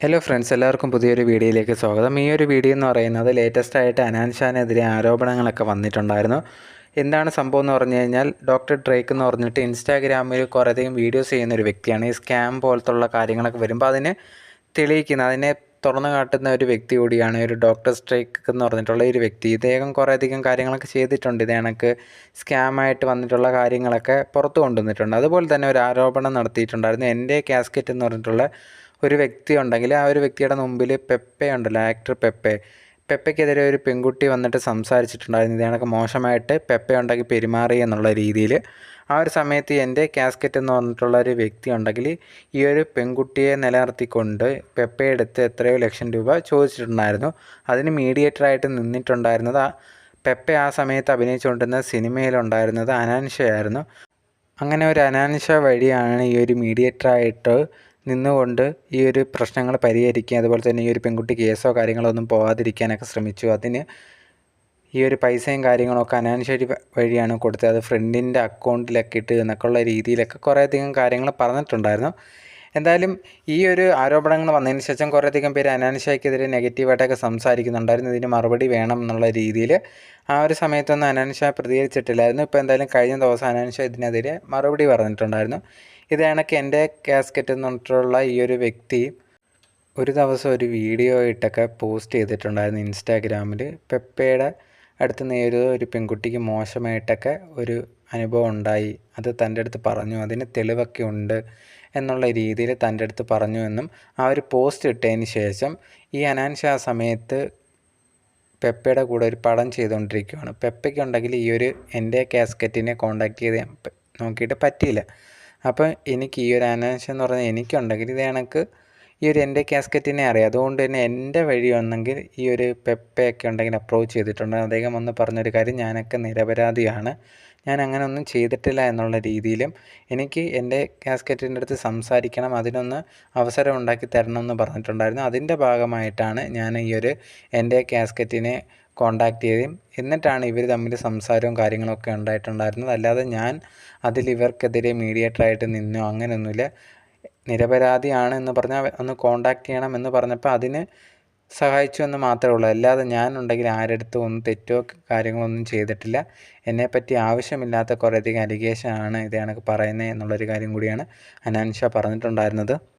Hello friends, എല്ലാവർക്കും പുതിയൊരു വീഡിയോയിലേക്ക് സ്വാഗതം. ഈ ഒരു വീഡിയോ എന്ന് പറയുന്നത് ലേറ്റസ്റ്റായിട്ട് അനാൻ ഷാനെതിരെ ആരോപണങ്ങളൊക്കെ വന്നിട്ടുണ്ടായിരുന്നു. എന്താണ് സംഭവം എന്ന് പറഞ്ഞു കഴിഞ്ഞാൽ, ഡോക്ടർ ഡ്രേക്ക് എന്ന് പറഞ്ഞിട്ട് ഇൻസ്റ്റാഗ്രാമിൽ കുറേയധികം വീഡിയോസ് ചെയ്യുന്നൊരു വ്യക്തിയാണ്. ഈ സ്കാം പോലത്തുള്ള കാര്യങ്ങളൊക്കെ വരുമ്പോൾ അതിനെ തെളിയിക്കുന്ന, അതിനെ തുറന്നു കാട്ടുന്ന ഒരു വ്യക്തി കൂടിയാണ് ഒരു ഡോക്ടർ ഡ്രേക്ക് എന്ന് പറഞ്ഞിട്ടുള്ള ഒരു വ്യക്തി. ഇദ്ദേഹം കുറേയധികം കാര്യങ്ങളൊക്കെ ചെയ്തിട്ടുണ്ട്. ഇത് കണക്ക് സ്കാമായിട്ട് വന്നിട്ടുള്ള കാര്യങ്ങളൊക്കെ പുറത്തു കൊണ്ടുവന്നിട്ടുണ്ട്. അതുപോലെ തന്നെ ഒരു ആരോപണം നടത്തിയിട്ടുണ്ടായിരുന്നു. എൻ്റെ കാസ്കറ്റ് എന്ന് പറഞ്ഞിട്ടുള്ള ഒരു വ്യക്തി ഉണ്ടെങ്കിൽ ആ ഒരു വ്യക്തിയുടെ മുമ്പിൽ പെപ്പെ ഉണ്ടല്ലോ, ആക്ടർ പെപ്പയ്ക്കെതിരെ ഒരു പെൺകുട്ടി വന്നിട്ട് സംസാരിച്ചിട്ടുണ്ടായിരുന്നു. ഇത് കണക്ക് മോശമായിട്ട് പെപ്പെ ഉണ്ടെങ്കിൽ പെരുമാറി എന്നുള്ള രീതിയിൽ. ആ ഒരു സമയത്ത് എൻ്റെ കാസ്കറ്റ് എന്ന് പറഞ്ഞിട്ടുള്ള ഒരു വ്യക്തി ഉണ്ടെങ്കിൽ ഈ ഒരു പെൺകുട്ടിയെ നിലനിർത്തിക്കൊണ്ട് പെപ്പയെടുത്ത് എത്രയോ ലക്ഷം രൂപ ചോദിച്ചിട്ടുണ്ടായിരുന്നു. അതിന് മീഡിയേറ്ററായിട്ട് നിന്നിട്ടുണ്ടായിരുന്നത് പെപ്പെ ആ സമയത്ത് അഭിനയിച്ചുകൊണ്ടിരുന്ന സിനിമയിലുണ്ടായിരുന്നത് അനാൻഷയായിരുന്നു. അങ്ങനെ ഒരു അനാൻഷ വഴിയാണ് ഈ ഒരു മീഡിയേറ്ററായിട്ട് നിന്നുകൊണ്ട് ഈ ഒരു പ്രശ്നങ്ങൾ പരിഹരിക്കുക. അതുപോലെ തന്നെ ഈ ഒരു പെൺകുട്ടി കേസോ കാര്യങ്ങളോ ഒന്നും പോകാതിരിക്കാനൊക്കെ ശ്രമിച്ചു. അതിന് ഈ ഒരു പൈസയും കാര്യങ്ങളൊക്കെ അനാൻഷേരി വഴിയാണ് കൊടുത്തത്. അത് ഫ്രണ്ടിൻ്റെ അക്കൗണ്ടിലൊക്കെ ഇട്ട് എന്നൊക്കെയുള്ള രീതിയിലൊക്കെ കുറേയധികം കാര്യങ്ങൾ പറഞ്ഞിട്ടുണ്ടായിരുന്നു. എന്തായാലും ഈ ഒരു ആരോപണങ്ങൾ വന്നതിന് ശേഷം കുറേയധികം പേര് അനാൻഷയ്ക്കെതിരെ നെഗറ്റീവായിട്ടൊക്കെ സംസാരിക്കുന്നുണ്ടായിരുന്നു. ഇതിന് മറുപടി വേണം എന്നുള്ള രീതിയിൽ. ആ ഒരു സമയത്തൊന്നും അനാൻഷ പ്രതികരിച്ചിട്ടില്ലായിരുന്നു. ഇപ്പോൾ എന്തായാലും കഴിഞ്ഞ ദിവസം അനാൻഷ ഇതിനെതിരെ മറുപടി പറഞ്ഞിട്ടുണ്ടായിരുന്നു. ഇത് കണക്ക് എൻ്റെ കാസ്കറ്റ് എന്ന് പറഞ്ഞിട്ടുള്ള ഈ ഒരു വ്യക്തി ഒരു ദിവസം ഒരു വീഡിയോ ഇട്ടൊക്കെ പോസ്റ്റ് ചെയ്തിട്ടുണ്ടായിരുന്നു ഇൻസ്റ്റാഗ്രാമിൽ. പെപ്പയുടെ അടുത്ത് നിന്ന് ഒരു പെൺകുട്ടിക്ക് മോശമായിട്ടൊക്കെ ഒരു അനുഭവം ഉണ്ടായി, അത് തൻ്റെ അടുത്ത് പറഞ്ഞു, അതിന് തെളിവൊക്കെ ഉണ്ട് എന്നുള്ള രീതിയിൽ തൻ്റെ അടുത്ത് പറഞ്ഞു എന്നും ആ ഒരു പോസ്റ്റ് ഇട്ടതിന് ശേഷം ഈ അനാൻഷ ആ സമയത്ത് പെപ്പയുടെ കൂടെ ഒരു പടം ചെയ്തുകൊണ്ടിരിക്കുകയാണ്. പെപ്പയ്ക്കുണ്ടെങ്കിൽ ഈ ഒരു എൻ്റെ കാസ്കറ്റിനെ കോൺടാക്റ്റ് ചെയ്ത് നോക്കിയിട്ട് പറ്റിയില്ല. അപ്പോൾ എനിക്ക് ഈ ഒരു അനാൻഷ എന്ന് പറഞ്ഞാൽ എനിക്കുണ്ടെങ്കിൽ ഇത് കണക്ക് ഈ ഒരു എൻ്റെ കാസ്കറ്റിനെ അറിയാം. അതുകൊണ്ട് തന്നെ എൻ്റെ വഴി വന്നെങ്കിൽ ഈ ഒരു പെപ്പയൊക്കെ ഉണ്ടെങ്കിൽ അപ്രോച്ച് ചെയ്തിട്ടുണ്ട്. അദ്ദേഹം വന്ന് പറഞ്ഞൊരു കാര്യം, ഞാനൊക്കെ നിരപരാധിയാണ്, ഞാൻ അങ്ങനെ ഒന്നും ചെയ്തിട്ടില്ല എന്നുള്ള രീതിയിലും എനിക്ക് എൻ്റെ കാസ്കറ്റിൻ്റെ അടുത്ത് സംസാരിക്കണം, അതിനൊന്ന് അവസരം ഉണ്ടാക്കി തരണം എന്ന് പറഞ്ഞിട്ടുണ്ടായിരുന്നു. അതിൻ്റെ ഭാഗമായിട്ടാണ് ഞാൻ ഈ ഒരു എൻ്റെ കാസ്കറ്റിനെ കോൺടാക്റ്റ് ചെയ്യുകയും എന്നിട്ടാണ് ഇവർ തമ്മിൽ സംസാരവും കാര്യങ്ങളൊക്കെ ഉണ്ടായിട്ടുണ്ടായിരുന്നത്. അല്ലാതെ ഞാൻ അതിൽ ഇവർക്കെതിരെ മീഡിയേറ്ററായിട്ട് നിന്നോ അങ്ങനെയൊന്നുമില്ല. നിരപരാധിയാണ് എന്ന് പറഞ്ഞാൽ ഒന്ന് കോൺടാക്റ്റ് ചെയ്യണം എന്ന് പറഞ്ഞപ്പോൾ അതിന് സഹായിച്ചു എന്ന് മാത്രമേ ഉള്ളൂ. അല്ലാതെ ഞാനുണ്ടെങ്കിൽ ആരെടുത്തും ഒന്നും തെറ്റോ കാര്യങ്ങളൊന്നും ചെയ്തിട്ടില്ല. എന്നെപ്പറ്റി ആവശ്യമില്ലാത്ത കുറേയധികം അലിഗേഷനാണ് ഇത് കണക്ക് പറയുന്നത് എന്നുള്ളൊരു കാര്യം കൂടിയാണ് അനാൻഷ പറഞ്ഞിട്ടുണ്ടായിരുന്നത്.